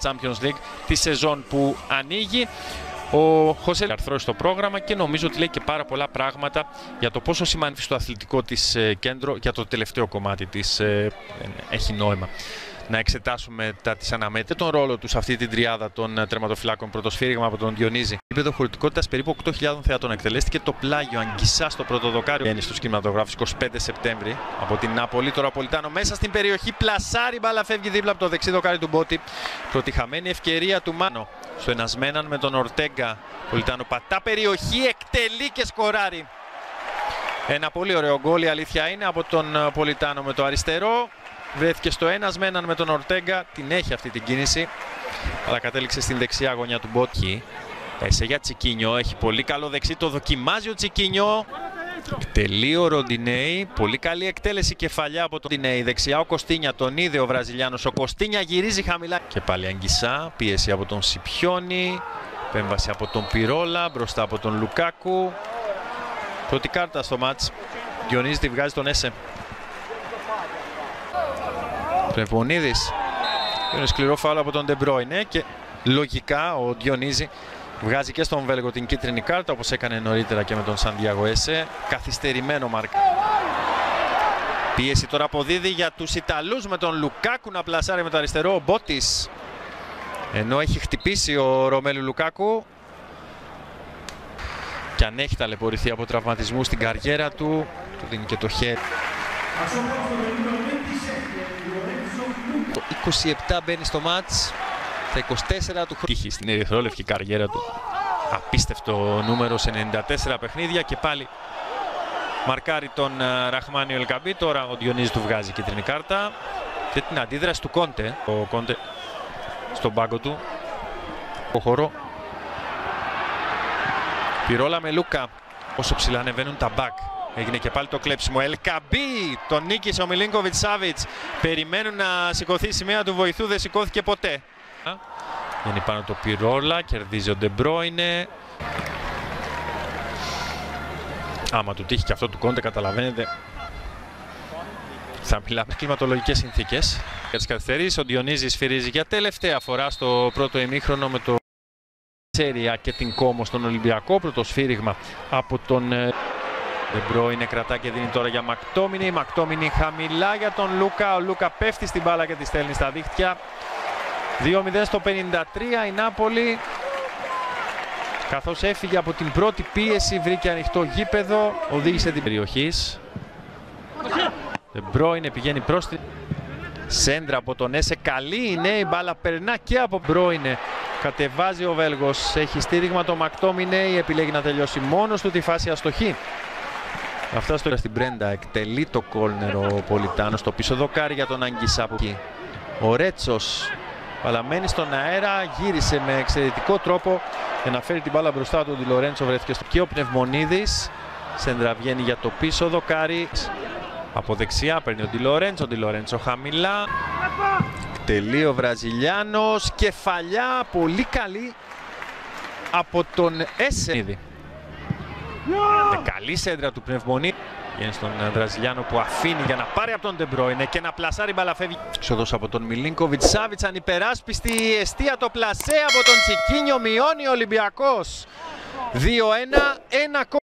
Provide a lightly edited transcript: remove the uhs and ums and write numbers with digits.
Champions League τη σεζόν που ανοίγει. Ο Χωσέ αρθρώσει στο πρόγραμμα και νομίζω ότι λέει και πάρα πολλά πράγματα για το πόσο σημαίνει στο αθλητικό της κέντρο, για το τελευταίο κομμάτι της έχει νόημα. Να εξετάσουμε τα της αναμέτρησης, τον ρόλο του σε αυτή την τριάδα των τερματοφυλάκων. Πρωτοσφύριγμα από τον Διονύζη. Επίπεδο χωρητικότητας περίπου 8.000 θεατών. Εκτελέστηκε το πλάγιο Αγγισά στο πρώτο δοκάριο. Βγαίνει στους κινηματογράφους 25 Σεπτέμβρη από την Νάπολη. Το Ναπολιτάνο μέσα στην περιοχή. Πλασάρι, μπάλα φεύγει δίπλα από το δεξί δοκάρι του Μπότι. Προτιχαμένη ευκαιρία του Μάνο. Στο ενασμέναν με τον Ορτέγκα. Πολιτάνο πατά περιοχή, εκτελεί και σκοράρει. Ένα πολύ ωραίο γκολ, η αλήθεια είναι, από τον Πολιτάνο με το αριστερό. Βρέθηκε στο ένας με έναν με τον Ορτέγκα, την έχει αυτή την κίνηση, αλλά κατέληξε στην δεξιά γωνιά του Μπότκι. Έσε για Τσικίνιο, έχει πολύ καλό δεξί, το δοκιμάζει ο Τσικίνιο. Εκτελεί ο Ροντινέη, πολύ καλή εκτέλεση κεφαλιά από τον Ροντινέη. Δεξιά ο Κωστίνια, τον είδε ο Βραζιλιάνος. Ο Κωστίνια γυρίζει χαμηλά. Και πάλι Αγγισά, πίεση από τον Σιπιόνι. Επέμβαση από τον Πυρόλα, μπροστά από τον Λουκάκου. Πρώτη κάρτα στο μάτς. Διονύζη τη βγάζει τον Έσε. Πνευμονίδης. Είναι σκληρό φάουλ από τον Ντεμπρόινε και λογικά ο Διονύζη βγάζει και στον Βέλγο την κίτρινη κάρτα, όπως έκανε νωρίτερα και με τον Σαντιάγο Έσε. Καθυστερημένο μάρκα. Πίεση τώρα αποδίδει για τους Ιταλούς με τον Λουκάκου να πλασάρει με το αριστερό. Ο Μπότης, ενώ έχει χτυπήσει ο Ρωμέλου Λουκάκου και αν έχει ταλαιπωρηθεί από τραυματισμού στην καριέρα του, του δίνει και το χέρι. Το 27 μπαίνει στο μάτς, τα 24 του χρόνου στην ερυθρόλευκη καριέρα του. Απίστευτο νούμερο σε 94 παιχνίδια και πάλι μαρκάρει τον Ραχμάνιο Ελκαμπή. Τώρα ο Διονύζης του βγάζει κίτρινη κάρτα και την αντίδραση του Κόντε. Ο Κόντε στον πάγκο του. Ο χώρο. Πυρόλα με Λούκα. Όσο ψηλά ανεβαίνουν τα μπακ. Έγινε και πάλι το κλέψιμο. Ελκαμπή! Τον νίκησε ο Μιλίνκοβιτς Σάβιτς. Περιμένουν να σηκωθεί η σημαία του βοηθού. Δεν σηκώθηκε ποτέ. Βγαίνει πάνω το Πυρόλα. Κερδίζει ο Ντεμπρόινε. Άμα του τύχει και αυτό του Κόντε, καταλαβαίνετε. Θα μιλάμε κλιματολογικές συνθήκες. Για τις καθυστερήσεις, ο Διονύζης σφυρίζει για τελευταία φορά στο πρώτο ημίχρονο με το Σέρια και την Κόμο στον Ολυμπιακό. Πρώτο σφύριγμα από τον Ντεμπρόινε, κρατά και δίνει τώρα για Μακτόμινι. Μακτόμινι χαμηλά για τον Λούκα. Ο Λούκα πέφτει στην μπάλα και τη στέλνει στα δίχτυα. 2-0 στο 53 η Νάπολη. Καθώς έφυγε από την πρώτη πίεση, βρήκε ανοιχτό γήπεδο, οδήγησε την περιοχή. Ντεμπρόινε πηγαίνει προς την σέντρα από τον Έσε. Καλή είναι, η μπάλα περνά και από Ντεμπρόινε. Κατεβάζει ο Βέλγος, έχει στήριγμα το Μακτόμινεϊ, επιλέγει να τελειώσει μόνος του τη φάση αστοχή. Αυτά στο στην Μπρέντα, εκτελεί το κόλνερο ο Πολιτάνος, στο πίσω δοκάρι για τον Αγγισά από εκεί. Ο Ρέτσος παλαμένη στον αέρα, γύρισε με εξαιρετικό τρόπο για να φέρει την μπάλα μπροστά του. Ο Ντι Λορέντσο βρέθηκε στο και ο Πνευμονίδης. Σέντρα βγαίνει για το πίσω δοκάρι. Από δεξιά παίρνει ο Ντι Λορέντσο χαμηλά. Τελεί ο Βραζιλιάνος, κεφαλιά πολύ καλή από τον Έσε. Καλή σέντρα του Πνευμονίδη. Βγαίνει στον Βραζιλιάνο που αφήνει για να πάρει από τον Ντεμπρόινε και να πλασάρει, μπάλα φεύγει. Ξόδος από τον Μιλίνκοβιτς Σάβιτς, ανυπεράσπιστη εστία το πλασέ από τον Τσικίνιο, μειώνει ο Ολυμπιακός. 2-1, 1.